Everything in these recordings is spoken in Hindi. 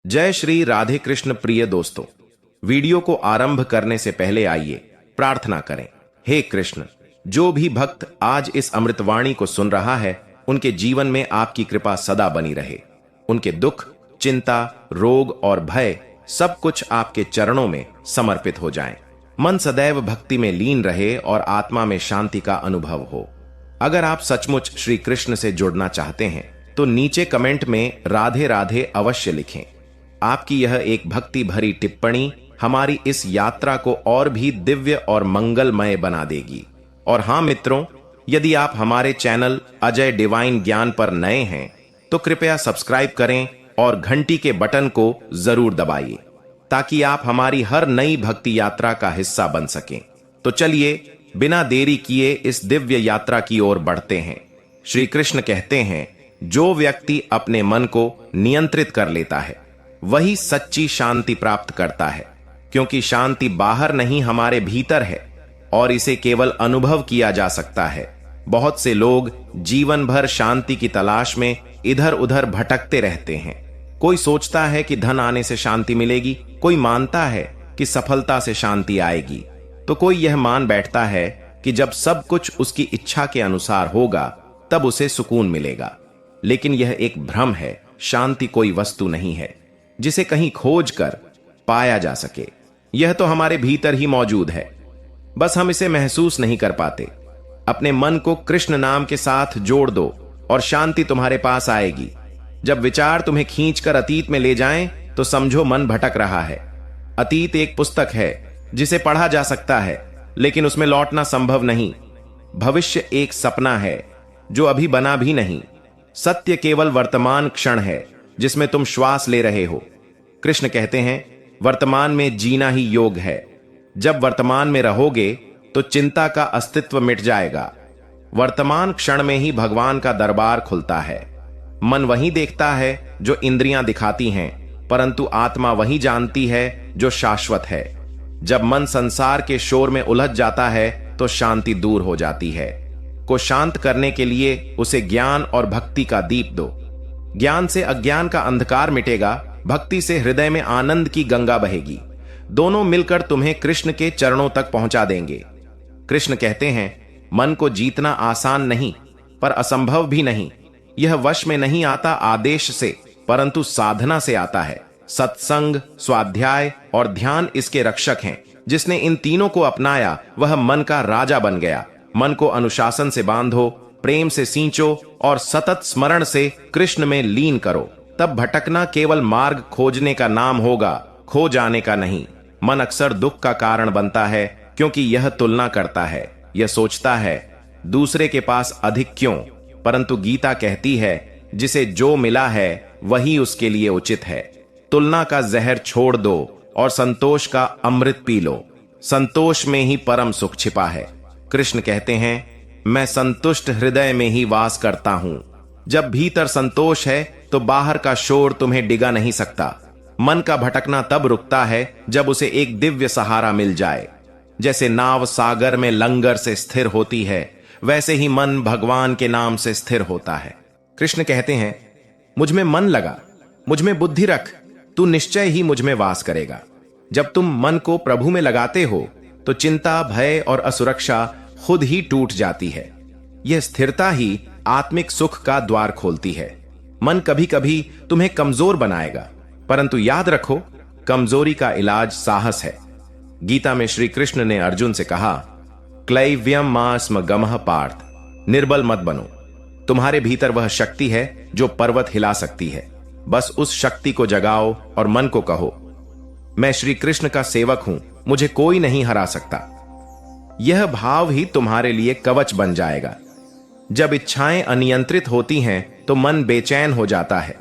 जय श्री राधे कृष्ण। प्रिय दोस्तों, वीडियो को आरंभ करने से पहले आइए प्रार्थना करें। हे कृष्ण, जो भी भक्त आज इस अमृतवाणी को सुन रहा है, उनके जीवन में आपकी कृपा सदा बनी रहे। उनके दुख, चिंता, रोग और भय सब कुछ आपके चरणों में समर्पित हो जाएं। मन सदैव भक्ति में लीन रहे और आत्मा में शांति का अनुभव हो। अगर आप सचमुच श्री कृष्ण से जुड़ना चाहते हैं तो नीचे कमेंट में राधे राधे अवश्य लिखें। आपकी यह एक भक्ति भरी टिप्पणी हमारी इस यात्रा को और भी दिव्य और मंगलमय बना देगी। और हां मित्रों, यदि आप हमारे चैनल अजय डिवाइन ज्ञान पर नए हैं तो कृपया सब्सक्राइब करें और घंटी के बटन को जरूर दबाइए ताकि आप हमारी हर नई भक्ति यात्रा का हिस्सा बन सकें। तो चलिए बिना देरी किए इस दिव्य यात्रा की ओर बढ़ते हैं। श्री कृष्ण कहते हैं, जो व्यक्ति अपने मन को नियंत्रित कर लेता है वही सच्ची शांति प्राप्त करता है, क्योंकि शांति बाहर नहीं हमारे भीतर है और इसे केवल अनुभव किया जा सकता है। बहुत से लोग जीवन भर शांति की तलाश में इधर उधर भटकते रहते हैं। कोई सोचता है कि धन आने से शांति मिलेगी, कोई मानता है कि सफलता से शांति आएगी, तो कोई यह मान बैठता है कि जब सब कुछ उसकी इच्छा के अनुसार होगा तब उसे सुकून मिलेगा। लेकिन यह एक भ्रम है। शांति कोई वस्तु नहीं है जिसे कहीं खोज कर पाया जा सके। यह तो हमारे भीतर ही मौजूद है, बस हम इसे महसूस नहीं कर पाते। अपने मन को कृष्ण नाम के साथ जोड़ दो और शांति तुम्हारे पास आएगी। जब विचार तुम्हें खींचकर अतीत में ले जाएं तो समझो मन भटक रहा है। अतीत एक पुस्तक है जिसे पढ़ा जा सकता है, लेकिन उसमें लौटना संभव नहीं। भविष्य एक सपना है जो अभी बना भी नहीं। सत्य केवल वर्तमान क्षण है जिसमें तुम श्वास ले रहे हो। कृष्ण कहते हैं, वर्तमान में जीना ही योग है। जब वर्तमान में रहोगे तो चिंता का अस्तित्व मिट जाएगा। वर्तमान क्षण में ही भगवान का दरबार खुलता है। मन वही देखता है जो इंद्रियां दिखाती हैं, परंतु आत्मा वही जानती है जो शाश्वत है। जब मन संसार के शोर में उलझ जाता है तो शांति दूर हो जाती है। को शांत करने के लिए उसे ज्ञान और भक्ति का दीप दो। ज्ञान से अज्ञान का अंधकार मिटेगा, भक्ति से हृदय में आनंद की गंगा बहेगी। दोनों मिलकर तुम्हें कृष्ण के चरणों तक पहुंचा देंगे। कृष्ण कहते हैं, मन को जीतना आसान नहीं पर असंभव भी नहीं। यह वश में नहीं आता आदेश से, परंतु साधना से आता है। सत्संग, स्वाध्याय और ध्यान इसके रक्षक हैं। जिसने इन तीनों को अपनाया वह मन का राजा बन गया। मन को अनुशासन से बांधो, प्रेम से सींचो और सतत स्मरण से कृष्ण में लीन करो। तब भटकना केवल मार्ग खोजने का नाम होगा, खो जाने का नहीं। मन अक्सर दुख का कारण बनता है क्योंकि यह तुलना करता है। यह सोचता है दूसरे के पास अधिक क्यों, परंतु गीता कहती है जिसे जो मिला है वही उसके लिए उचित है। तुलना का जहर छोड़ दो और संतोष का अमृत पी लो। संतोष में ही परम सुख छिपा है। कृष्ण कहते हैं, मैं संतुष्ट हृदय में ही वास करता हूं। जब भीतर संतोष है तो बाहर का शोर तुम्हें डिगा नहीं सकता। मन का भटकना तब रुकता है जब उसे एक दिव्य सहारा मिल जाए। जैसे नाव सागर में लंगर से स्थिर होती है, वैसे ही मन भगवान के नाम से स्थिर होता है। कृष्ण कहते हैं, मुझ में मन लगा, मुझ में बुद्धि रख, तू निश्चय ही मुझ में वास करेगा। जब तुम मन को प्रभु में लगाते हो तो चिंता, भय और असुरक्षा खुद ही टूट जाती है। यह स्थिरता ही आत्मिक सुख का द्वार खोलती है। मन कभी कभी तुम्हें कमजोर बनाएगा, परंतु याद रखो, कमजोरी का इलाज साहस है। गीता में श्री कृष्ण ने अर्जुन से कहा, क्लैव्यम मास्म गमः पार्थ, निर्बल मत बनो। तुम्हारे भीतर वह शक्ति है जो पर्वत हिला सकती है। बस उस शक्ति को जगाओ और मन को कहो, मैं श्री कृष्ण का सेवक हूं, मुझे कोई नहीं हरा सकता। यह भाव ही तुम्हारे लिए कवच बन जाएगा। जब इच्छाएं अनियंत्रित होती हैं तो मन बेचैन हो जाता है।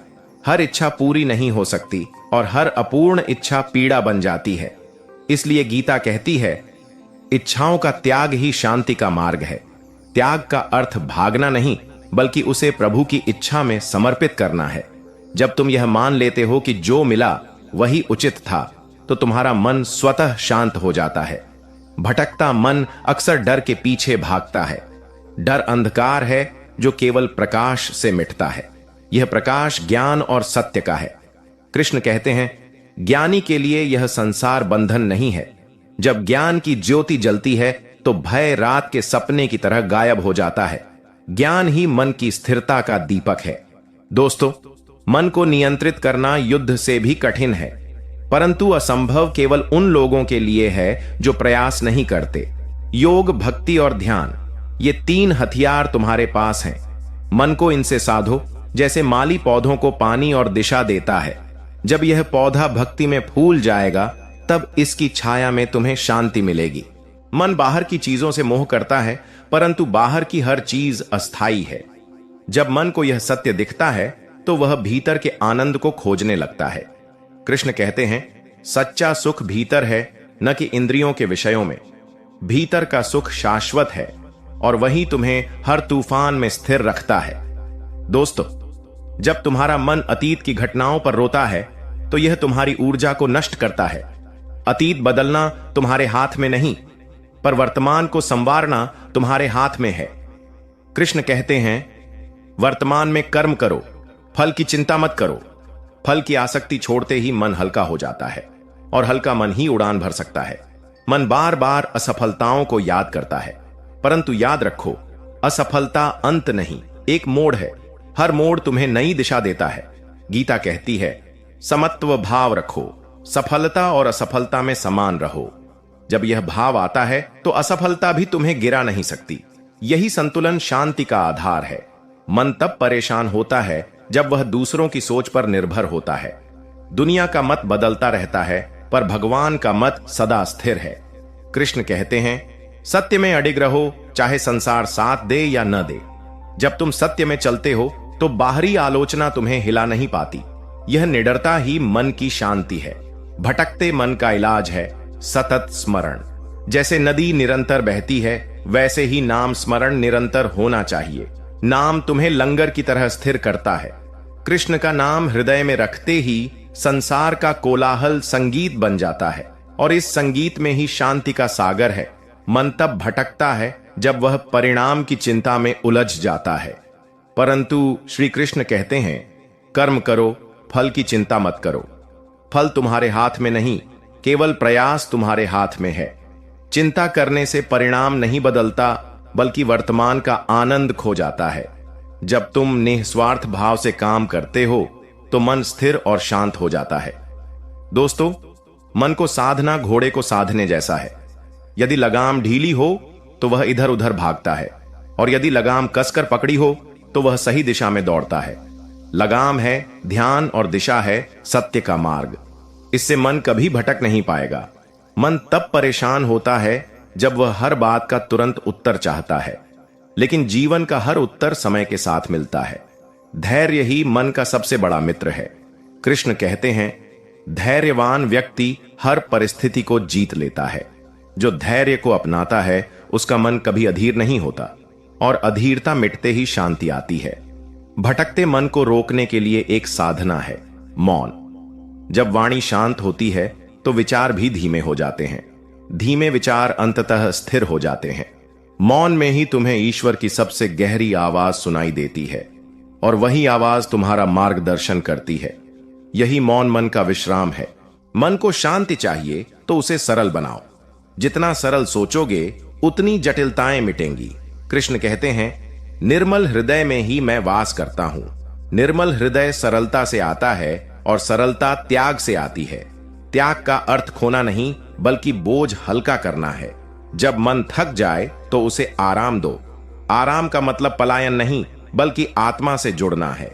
हर इच्छा पूरी नहीं हो सकती और हर अपूर्ण इच्छा पीड़ा बन जाती है। इसलिए गीता कहती है, इच्छाओं का त्याग ही शांति का मार्ग है। त्याग का अर्थ भागना नहीं, बल्कि उसे प्रभु की इच्छा में समर्पित करना है। जब तुम यह मान लेते हो कि जो मिला वही उचित था, तो तुम्हारा मन स्वतः शांत हो जाता है। भटकता मन अक्सर डर के पीछे भागता है। डर अंधकार है जो केवल प्रकाश से मिटता है। यह प्रकाश ज्ञान और सत्य का है। कृष्ण कहते हैं, ज्ञानी के लिए यह संसार बंधन नहीं है। जब ज्ञान की ज्योति जलती है तो भय रात के सपने की तरह गायब हो जाता है। ज्ञान ही मन की स्थिरता का दीपक है। दोस्तों, मन को नियंत्रित करना युद्ध से भी कठिन है, परंतु असंभव केवल उन लोगों के लिए है जो प्रयास नहीं करते। योग, भक्ति और ध्यान, ये 3 हथियार तुम्हारे पास हैं। मन को इनसे साधो, जैसे माली पौधों को पानी और दिशा देता है। जब यह पौधा भक्ति में फूल जाएगा, तब इसकी छाया में तुम्हें शांति मिलेगी। मन बाहर की चीजों से मोह करता है, परंतु बाहर की हर चीज अस्थाई है। जब मन को यह सत्य दिखता है तो वह भीतर के आनंद को खोजने लगता है। कृष्ण कहते हैं, सच्चा सुख भीतर है, न कि इंद्रियों के विषयों में। भीतर का सुख शाश्वत है और वही तुम्हें हर तूफान में स्थिर रखता है। दोस्तों, जब तुम्हारा मन अतीत की घटनाओं पर रोता है तो यह तुम्हारी ऊर्जा को नष्ट करता है। अतीत बदलना तुम्हारे हाथ में नहीं, पर वर्तमान को संवारना तुम्हारे हाथ में है। कृष्ण कहते हैं, वर्तमान में कर्म करो, फल की चिंता मत करो। फल की आसक्ति छोड़ते ही मन हल्का हो जाता है और हल्का मन ही उड़ान भर सकता है। मन बार बार असफलताओं को याद करता है, परंतु याद रखो, असफलता अंत नहीं, एक मोड़ है। हर मोड़ तुम्हें नई दिशा देता है। गीता कहती है, समत्व भाव रखो, सफलता और असफलता में समान रहो। जब यह भाव आता है तो असफलता भी तुम्हें गिरा नहीं सकती। यही संतुलन शांति का आधार है। मन तब परेशान होता है जब वह दूसरों की सोच पर निर्भर होता है। दुनिया का मत बदलता रहता है, पर भगवान का मत सदा स्थिर है। कृष्ण कहते हैं, सत्य में अडिग रहो, चाहे संसार साथ दे या न दे। जब तुम सत्य में चलते हो तो बाहरी आलोचना तुम्हें हिला नहीं पाती। यह निडरता ही मन की शांति है। भटकते मन का इलाज है सतत स्मरण। जैसे नदी निरंतर बहती है, वैसे ही नाम स्मरण निरंतर होना चाहिए। नाम तुम्हें लंगर की तरह स्थिर करता है। कृष्ण का नाम हृदय में रखते ही संसार का कोलाहल संगीत बन जाता है, और इस संगीत में ही शांति का सागर है। मन तब भटकता है जब वह परिणाम की चिंता में उलझ जाता है, परंतु श्री कृष्ण कहते हैं, कर्म करो, फल की चिंता मत करो। फल तुम्हारे हाथ में नहीं, केवल प्रयास तुम्हारे हाथ में है। चिंता करने से परिणाम नहीं बदलता, बल्कि वर्तमान का आनंद खो जाता है। जब तुम निस्वार्थ भाव से काम करते हो तो मन स्थिर और शांत हो जाता है। दोस्तों, मन को साधना घोड़े को साधने जैसा है। यदि लगाम ढीली हो तो वह इधर उधर भागता है, और यदि लगाम कसकर पकड़ी हो तो वह सही दिशा में दौड़ता है। लगाम है ध्यान और दिशा है सत्य का मार्ग। इससे मन कभी भटक नहीं पाएगा। मन तब परेशान होता है जब वह हर बात का तुरंत उत्तर चाहता है, लेकिन जीवन का हर उत्तर समय के साथ मिलता है। धैर्य ही मन का सबसे बड़ा मित्र है। कृष्ण कहते हैं, धैर्यवान व्यक्ति हर परिस्थिति को जीत लेता है। जो धैर्य को अपनाता है उसका मन कभी अधीर नहीं होता, और अधीरता मिटते ही शांति आती है। भटकते मन को रोकने के लिए एक साधना है, मौन। जब वाणी शांत होती है तो विचार भी धीमे हो जाते हैं। धीमे विचार अंततः स्थिर हो जाते हैं। मौन में ही तुम्हें ईश्वर की सबसे गहरी आवाज सुनाई देती है, और वही आवाज तुम्हारा मार्गदर्शन करती है। यही मौन मन का विश्राम है। मन को शांति चाहिए तो उसे सरल बनाओ। जितना सरल सोचोगे उतनी जटिलताएं मिटेंगी। कृष्ण कहते हैं, निर्मल हृदय में ही मैं वास करता हूं। निर्मल हृदय सरलता से आता है और सरलता त्याग से आती है। त्याग का अर्थ खोना नहीं, बल्कि बोझ हल्का करना है। जब मन थक जाए तो उसे आराम दो। आराम का मतलब पलायन नहीं, बल्कि आत्मा से जुड़ना है।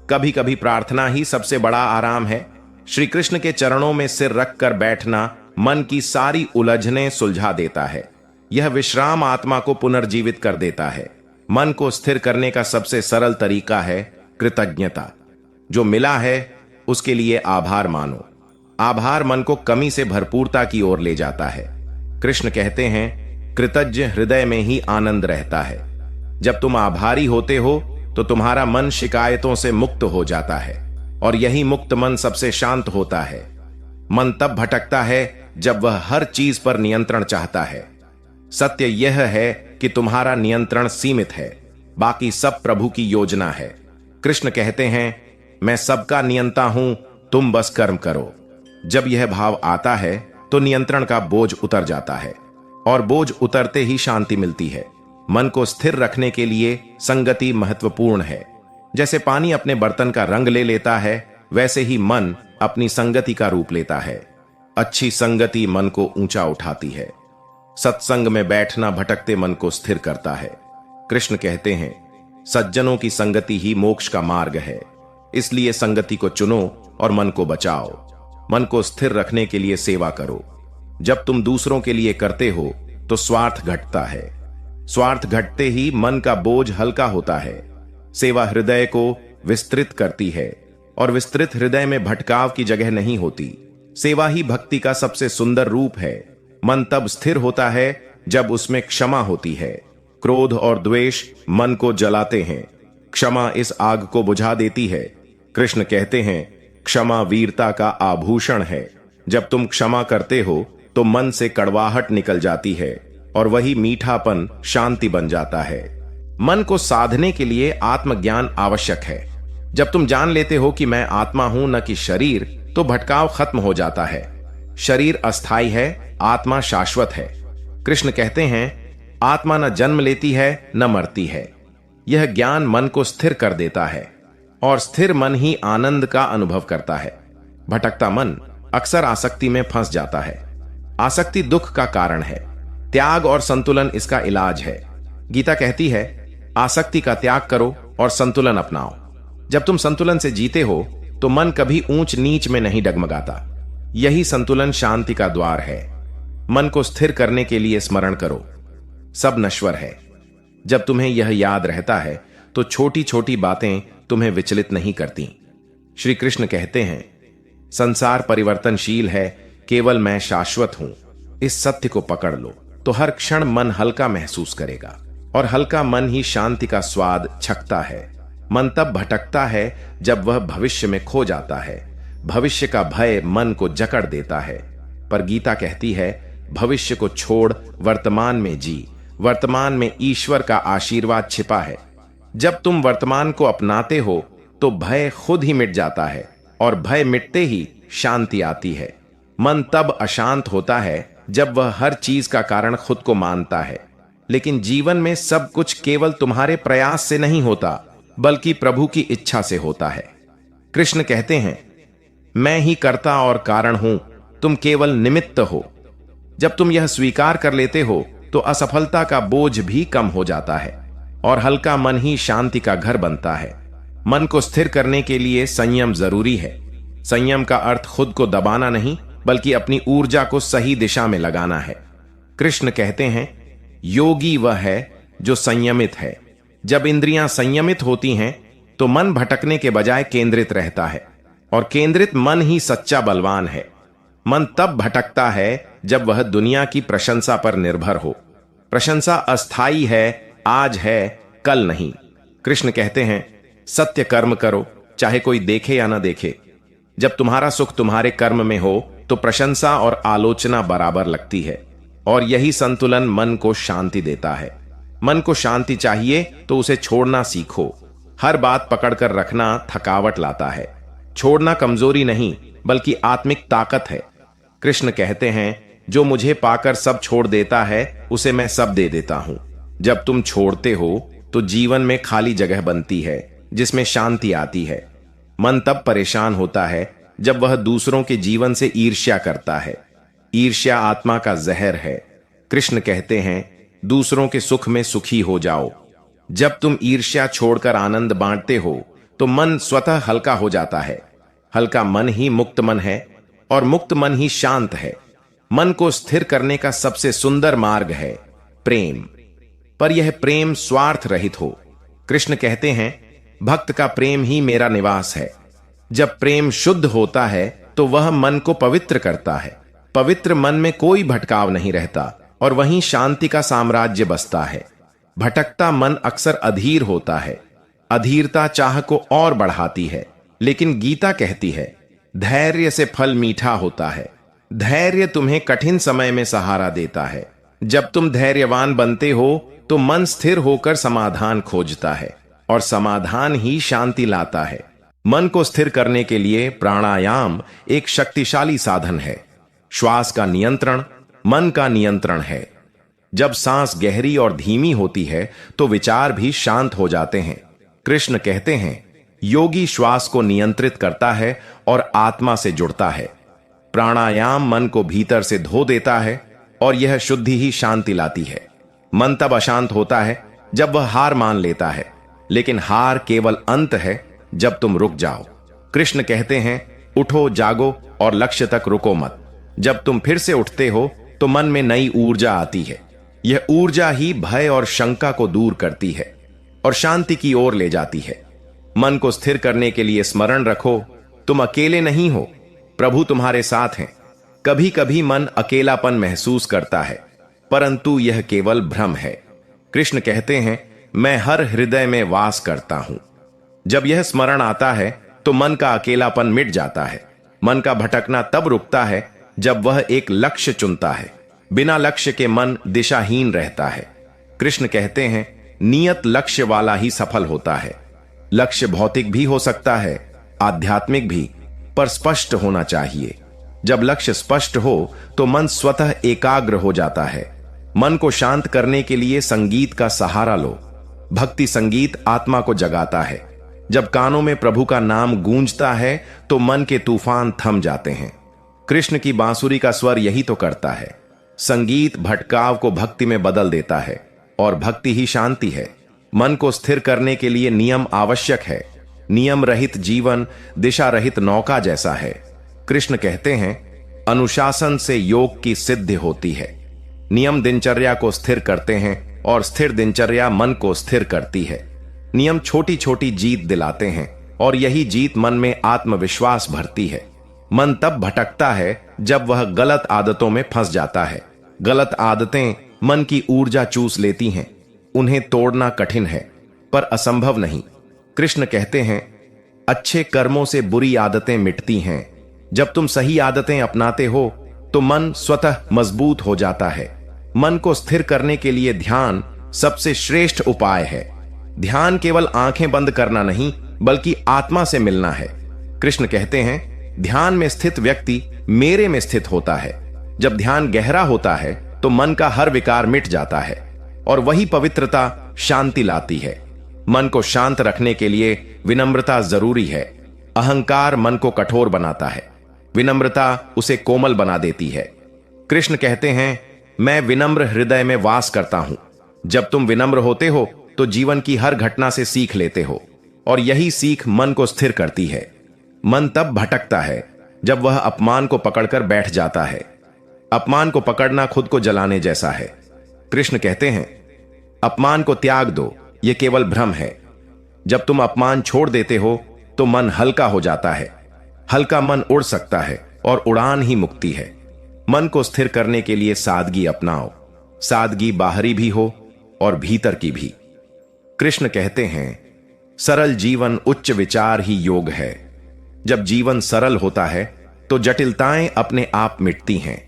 कभी कभी प्रार्थना ही सबसे बड़ा आराम है। श्री कृष्ण के चरणों में सिर रखकर बैठना मन की सारी उलझनें सुलझा देता है। यह विश्राम आत्मा को पुनर्जीवित कर देता है। मन को स्थिर करने का सबसे सरल तरीका है कृतज्ञता। जो मिला है उसके लिए आभार मानो। आभार मन को कमी से भरपूरता की ओर ले जाता है। कृष्ण कहते हैं, कृतज्ञ हृदय में ही आनंद रहता है। जब तुम आभारी होते हो तो तुम्हारा मन शिकायतों से मुक्त हो जाता है, और यही मुक्त मन सबसे शांत होता है। मन तब भटकता है जब वह हर चीज पर नियंत्रण चाहता है। सत्य यह है कि तुम्हारा नियंत्रण सीमित है, बाकी सब प्रभु की योजना है। कृष्ण कहते हैं, मैं सबका नियंता हूं, तुम बस कर्म करो। जब यह भाव आता है तो नियंत्रण का बोझ उतर जाता है, और बोझ उतरते ही शांति मिलती है। मन को स्थिर रखने के लिए संगति महत्वपूर्ण है। जैसे पानी अपने बर्तन का रंग ले लेता है, वैसे ही मन अपनी संगति का रूप लेता है। अच्छी संगति मन को ऊंचा उठाती है। सत्संग में बैठना भटकते मन को स्थिर करता है। कृष्ण कहते हैं, सज्जनों की संगति ही मोक्ष का मार्ग है। इसलिए संगति को चुनो और मन को बचाओ। मन को स्थिर रखने के लिए सेवा करो। जब तुम दूसरों के लिए करते हो तो स्वार्थ घटता है। स्वार्थ घटते ही मन का बोझ हल्का होता है। सेवा हृदय को विस्तृत करती है, और विस्तृत हृदय में भटकाव की जगह नहीं होती। सेवा ही भक्ति का सबसे सुंदर रूप है। मन तब स्थिर होता है जब उसमें क्षमा होती है। क्रोध और द्वेष मन को जलाते हैं, क्षमा इस आग को बुझा देती है। कृष्ण कहते हैं, क्षमा वीरता का आभूषण है। जब तुम क्षमा करते हो तो मन से कड़वाहट निकल जाती है, और वही मीठापन शांति बन जाता है। मन को साधने के लिए आत्मज्ञान आवश्यक है। जब तुम जान लेते हो कि मैं आत्मा हूं न कि शरीर, तो भटकाव खत्म हो जाता है। शरीर अस्थाई है, आत्मा शाश्वत है। कृष्ण कहते हैं, आत्मा न जन्म लेती है न मरती है। यह ज्ञान मन को स्थिर कर देता है, और स्थिर मन ही आनंद का अनुभव करता है। भटकता मन अक्सर आसक्ति में फंस जाता है। आसक्ति दुख का कारण है। त्याग और संतुलन इसका इलाज है। गीता कहती है, आसक्ति का त्याग करो और संतुलन अपनाओ। जब तुम संतुलन से जीते हो तो मन कभी ऊंच नीच में नहीं डगमगाता। यही संतुलन शांति का द्वार है। मन को स्थिर करने के लिए स्मरण करो, सब नश्वर है। जब तुम्हें यह याद रहता है तो छोटी छोटी बातें तुम्हें विचलित नहीं करती। श्री कृष्ण कहते हैं, संसार परिवर्तनशील है, केवल मैं शाश्वत हूं। इस सत्य को पकड़ लो तो हर क्षण मन हल्का महसूस करेगा, और हल्का मन ही शांति का स्वाद छकता है। मन तब भटकता है जब वह भविष्य में खो जाता है। भविष्य का भय मन को जकड़ देता है, पर गीता कहती है, भविष्य को छोड़ वर्तमान में जी। वर्तमान में ईश्वर का आशीर्वाद छिपा है। जब तुम वर्तमान को अपनाते हो तो भय खुद ही मिट जाता है, और भय मिटते ही शांति आती है। मन तब अशांत होता है जब वह हर चीज का कारण खुद को मानता है। लेकिन जीवन में सब कुछ केवल तुम्हारे प्रयास से नहीं होता, बल्कि प्रभु की इच्छा से होता है। कृष्ण कहते हैं, मैं ही कर्ता और कारण हूं, तुम केवल निमित्त हो। जब तुम यह स्वीकार कर लेते हो तो असफलता का बोझ भी कम हो जाता है, और हल्का मन ही शांति का घर बनता है। मन को स्थिर करने के लिए संयम जरूरी है। संयम का अर्थ खुद को दबाना नहीं, बल्कि अपनी ऊर्जा को सही दिशा में लगाना है। कृष्ण कहते हैं, योगी वह है जो संयमित है। जब इंद्रियां संयमित होती हैं तो मन भटकने के बजाय केंद्रित रहता है, और केंद्रित मन ही सच्चा बलवान है। मन तब भटकता है जब वह दुनिया की प्रशंसा पर निर्भर हो। प्रशंसा अस्थाई है, आज है, कल नहीं। कृष्ण कहते हैं, सत्य कर्म करो, चाहे कोई देखे या ना देखे। जब तुम्हारा सुख तुम्हारे कर्म में हो तो प्रशंसा और आलोचना बराबर लगती है, और यही संतुलन मन को शांति देता है। मन को शांति चाहिए तो उसे छोड़ना सीखो। हर बात पकड़कर रखना थकावट लाता है। छोड़ना कमजोरी नहीं, बल्कि आत्मिक ताकत है। कृष्ण कहते हैं, जो मुझे पाकर सब छोड़ देता है, उसे मैं सब दे देता हूं। जब तुम छोड़ते हो तो जीवन में खाली जगह बनती है, जिसमें शांति आती है। मन तब परेशान होता है जब वह दूसरों के जीवन से ईर्ष्या करता है। ईर्ष्या आत्मा का जहर है। कृष्ण कहते हैं, दूसरों के सुख में सुखी हो जाओ। जब तुम ईर्ष्या छोड़कर आनंद बांटते हो तो मन स्वतः हल्का हो जाता है। हल्का मन ही मुक्त मन है, और मुक्त मन ही शांत है। मन को स्थिर करने का सबसे सुंदर मार्ग है प्रेम, पर यह प्रेम स्वार्थ रहित हो। कृष्ण कहते हैं, भक्त का प्रेम ही मेरा निवास है। जब प्रेम शुद्ध होता है तो वह मन को पवित्र करता है। पवित्र मन में कोई भटकाव नहीं रहता, और वहीं शांति का साम्राज्य बसता है। भटकता मन अक्सर अधीर होता है। अधीरता चाह को और बढ़ाती है, लेकिन गीता कहती है, धैर्य से फल मीठा होता है। धैर्य तुम्हें कठिन समय में सहारा देता है। जब तुम धैर्यवान बनते हो तो मन स्थिर होकर समाधान खोजता है, और समाधान ही शांति लाता है। मन को स्थिर करने के लिए प्राणायाम एक शक्तिशाली साधन है। श्वास का नियंत्रण मन का नियंत्रण है। जब सांस गहरी और धीमी होती है तो विचार भी शांत हो जाते हैं। कृष्ण कहते हैं, योगी श्वास को नियंत्रित करता है और आत्मा से जुड़ता है। प्राणायाम मन को भीतर से धो देता है और यह शुद्धि ही शांति लाती है। मन तब अशांत होता है जब वह हार मान लेता है, लेकिन हार केवल अंत है जब तुम रुक जाओ। कृष्ण कहते हैं, उठो जागो और लक्ष्य तक रुको मत। जब तुम फिर से उठते हो तो मन में नई ऊर्जा आती है। यह ऊर्जा ही भय और शंका को दूर करती है और शांति की ओर ले जाती है। मन को स्थिर करने के लिए स्मरण रखो, तुम अकेले नहीं हो, प्रभु तुम्हारे साथ हैं। कभी कभी मन अकेलापन महसूस करता है, परंतु यह केवल भ्रम है। कृष्ण कहते हैं, मैं हर हृदय में वास करता हूं। जब यह स्मरण आता है तो मन का अकेलापन मिट जाता है। मन का भटकना तब रुकता है जब वह एक लक्ष्य चुनता है। बिना लक्ष्य के मन दिशाहीन रहता है। कृष्ण कहते हैं, नियत लक्ष्य वाला ही सफल होता है। लक्ष्य भौतिक भी हो सकता है, आध्यात्मिक भी, पर स्पष्ट होना चाहिए। जब लक्ष्य स्पष्ट हो तो मन स्वतः एकाग्र हो जाता है। मन को शांत करने के लिए संगीत का सहारा लो। भक्ति संगीत आत्मा को जगाता है। जब कानों में प्रभु का नाम गूंजता है तो मन के तूफान थम जाते हैं। कृष्ण की बांसुरी का स्वर यही तो करता है। संगीत भटकाव को भक्ति में बदल देता है और भक्ति ही शांति है। मन को स्थिर करने के लिए नियम आवश्यक है। नियम रहित जीवन दिशा रहित नौका जैसा है। कृष्ण कहते हैं, अनुशासन से योग की सिद्धि होती है। नियम दिनचर्या को स्थिर करते हैं और स्थिर दिनचर्या मन को स्थिर करती है। नियम छोटी छोटी जीत दिलाते हैं और यही जीत मन में आत्मविश्वास भरती है। मन तब भटकता है जब वह गलत आदतों में फंस जाता है। गलत आदतें मन की ऊर्जा चूस लेती हैं। उन्हें तोड़ना कठिन है पर असंभव नहीं। कृष्ण कहते हैं, अच्छे कर्मों से बुरी आदतें मिटती हैं। जब तुम सही आदतें अपनाते हो तो मन स्वतः मजबूत हो जाता है। मन को स्थिर करने के लिए ध्यान सबसे श्रेष्ठ उपाय है। ध्यान केवल आंखें बंद करना नहीं, बल्कि आत्मा से मिलना है। कृष्ण कहते हैं, ध्यान में स्थित व्यक्ति मेरे में स्थित होता है। जब ध्यान गहरा होता है तो मन का हर विकार मिट जाता है और वही पवित्रता शांति लाती है। मन को शांत रखने के लिए विनम्रता जरूरी है। अहंकार मन को कठोर बनाता है, विनम्रता उसे कोमल बना देती है। कृष्ण कहते हैं, मैं विनम्र हृदय में वास करता हूं। जब तुम विनम्र होते हो तो जीवन की हर घटना से सीख लेते हो और यही सीख मन को स्थिर करती है। मन तब भटकता है जब वह अपमान को पकड़कर बैठ जाता है। अपमान को पकड़ना खुद को जलाने जैसा है। कृष्ण कहते हैं, अपमान को त्याग दो, यह केवल भ्रम है। जब तुम अपमान छोड़ देते हो तो मन हल्का हो जाता है। हल्का मन उड़ सकता है और उड़ान ही मुक्ति है। मन को स्थिर करने के लिए सादगी अपनाओ। सादगी बाहरी भी हो और भीतर की भी। कृष्ण कहते हैं, सरल जीवन उच्च विचार ही योग है। जब जीवन सरल होता है तो जटिलताएं अपने आप मिटती हैं।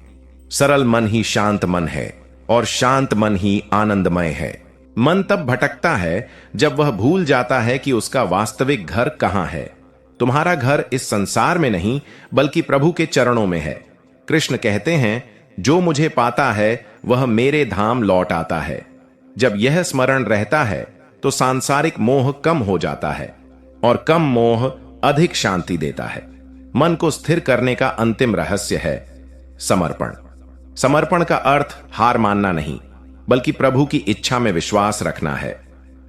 सरल मन ही शांत मन है और शांत मन ही आनंदमय है। मन तब भटकता है जब वह भूल जाता है कि उसका वास्तविक घर कहां है। तुम्हारा घर इस संसार में नहीं, बल्कि प्रभु के चरणों में है। कृष्ण कहते हैं, जो मुझे पाता है वह मेरे धाम लौट आता है। जब यह स्मरण रहता है तो सांसारिक मोह कम हो जाता है और कम मोह अधिक शांति देता है। मन को स्थिर करने का अंतिम रहस्य है समर्पण। समर्पण का अर्थ हार मानना नहीं, बल्कि प्रभु की इच्छा में विश्वास रखना है।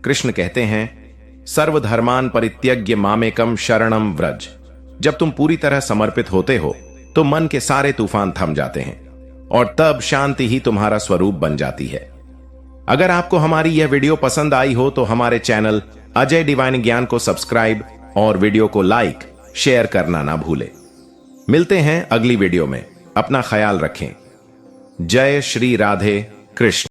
कृष्ण कहते हैं, सर्वधर्मान परित्यज्य मामेकम शरणम व्रज। जब तुम पूरी तरह समर्पित होते हो तो मन के सारे तूफान थम जाते हैं और तब शांति ही तुम्हारा स्वरूप बन जाती है। अगर आपको हमारी यह वीडियो पसंद आई हो तो हमारे चैनल अजय डिवाइन ज्ञान को सब्सक्राइब और वीडियो को लाइक शेयर करना ना भूले। मिलते हैं अगली वीडियो में। अपना ख्याल रखें। जय श्री राधे कृष्ण।